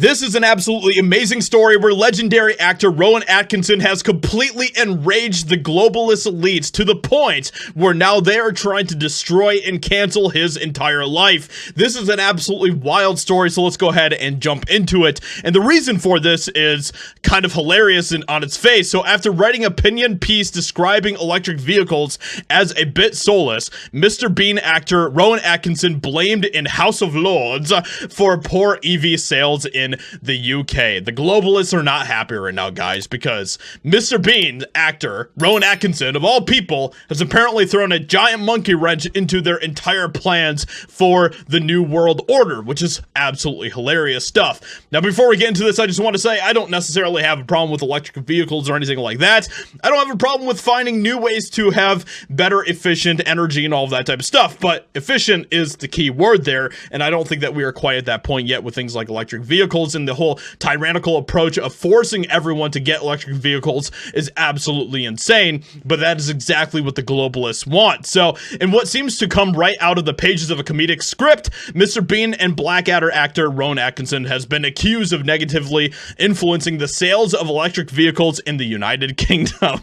This is an absolutely amazing story where legendary actor Rowan Atkinson has completely enraged the globalist elites to the point where now they are trying to destroy and cancel his entire life. This is an absolutely wild story, so let's go ahead and jump into it. And the reason for this is kind of hilarious on its face. So after writing an opinion piece describing electric vehicles as a bit soulless, Mr. Bean actor Rowan Atkinson blamed in House of Lords for poor EV sales in the UK. The globalists are not happy right now, guys, because Mr. Bean actor Rowan Atkinson, of all people, has apparently thrown a giant monkey wrench into their entire plans for the New World Order, which is absolutely hilarious stuff. Now, before we get into this, I just want to say I don't necessarily have a problem with electric vehicles or anything like that. I don't have a problem with finding new ways to have better efficient energy and all of that type of stuff, but efficient is the key word there, and I don't think that we are quite at that point yet with things like electric vehicles, and the whole tyrannical approach of forcing everyone to get electric vehicles is absolutely insane, but that is exactly what the globalists want. So, in what seems to come right out of the pages of a comedic script, Mr. Bean and Blackadder actor Rowan Atkinson has been accused of negatively influencing the sales of electric vehicles in the United Kingdom.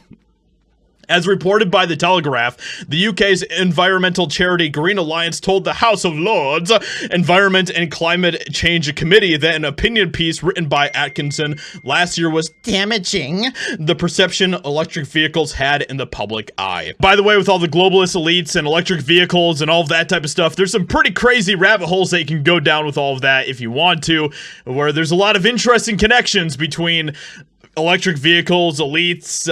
As reported by The Telegraph, the UK's environmental charity Green Alliance told the House of Lords Environment and Climate Change Committee that an opinion piece written by Atkinson last year was damaging the perception electric vehicles had in the public eye. By the way, with all the globalist elites and electric vehicles and all of that type of stuff, there's some pretty crazy rabbit holes that you can go down with all of that if you want to, where there's a lot of interesting connections between electric vehicles, elites,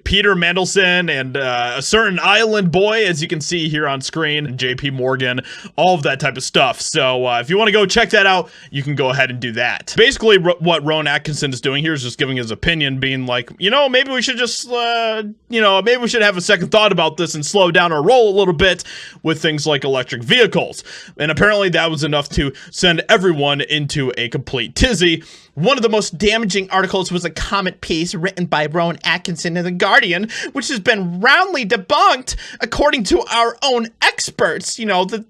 Peter Mandelson, and a certain island boy, as you can see here on screen, JP Morgan, all of that type of stuff. So if you want to go check that out, you can go ahead and do that. Basically, what Rowan Atkinson is doing here is just giving his opinion, being like, maybe we should just, maybe we should have a second thought about this and slow down our roll a little bit with things like electric vehicles. And apparently that was enough to send everyone into a complete tizzy. One of the most damaging articles was a comment piece written by Rowan Atkinson in The Guardian, which has been roundly debunked according to our own experts, the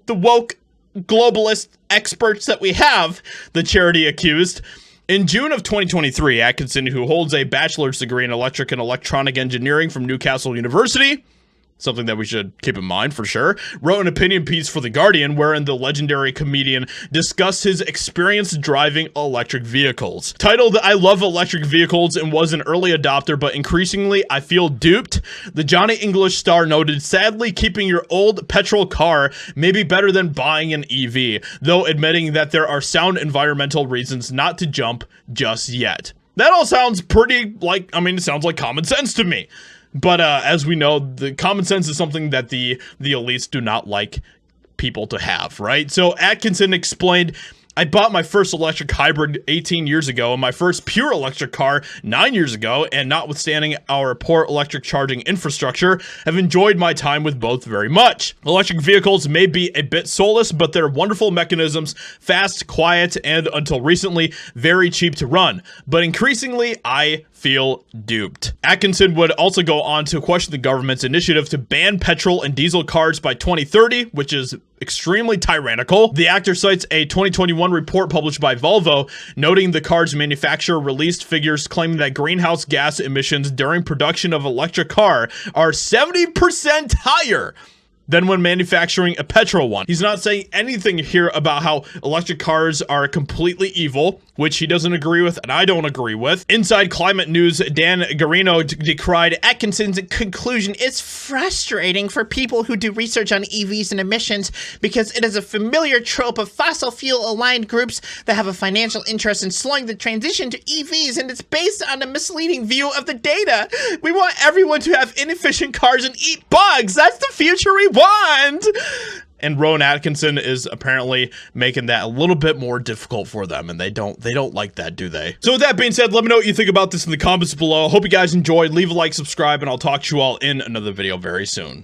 woke globalist experts that we have, the charity accused. In June of 2023, Atkinson, who holds a bachelor's degree in electric and electronic engineering from Newcastle University, something that we should keep in mind for sure, wrote an opinion piece for The Guardian wherein the legendary comedian discussed his experience driving electric vehicles. Titled, "I love electric vehicles and was an early adopter, but increasingly I feel duped," the Johnny English star noted, "Sadly, keeping your old petrol car may be better than buying an EV, though admitting that there are sound environmental reasons not to jump just yet." That all sounds it sounds like common sense to me. But as we know, the common sense is something that the elites do not like people to have, right? So Atkinson explained, "I bought my first electric hybrid 18 years ago and my first pure electric car 9 years ago, and notwithstanding our poor electric charging infrastructure, have enjoyed my time with both very much. Electric vehicles may be a bit soulless, but they're wonderful mechanisms, fast, quiet, and until recently, very cheap to run. But increasingly, I feel duped." Atkinson would also go on to question the government's initiative to ban petrol and diesel cars by 2030, which is extremely tyrannical. The actor cites a 2021 report published by Volvo, noting the car's manufacturer released figures claiming that greenhouse gas emissions during production of electric car are 70% higher than when manufacturing a petrol one. He's not saying anything here about how electric cars are completely evil, which he doesn't agree with and I don't agree with. Inside Climate News, Dan Garino decried Atkinson's conclusion. "It's frustrating for people who do research on EVs and emissions because it is a familiar trope of fossil fuel aligned groups that have a financial interest in slowing the transition to EVs, and it's based on a misleading view of the data. We want everyone to have inefficient cars and eat bugs. That's the future we want." And Rowan Atkinson is apparently making that a little bit more difficult for them, and they don't like that, do they? So with that being said, let me know what you think about this in the comments below. Hope you guys enjoyed. Leave a like, subscribe, and I'll talk to you all in another video very soon.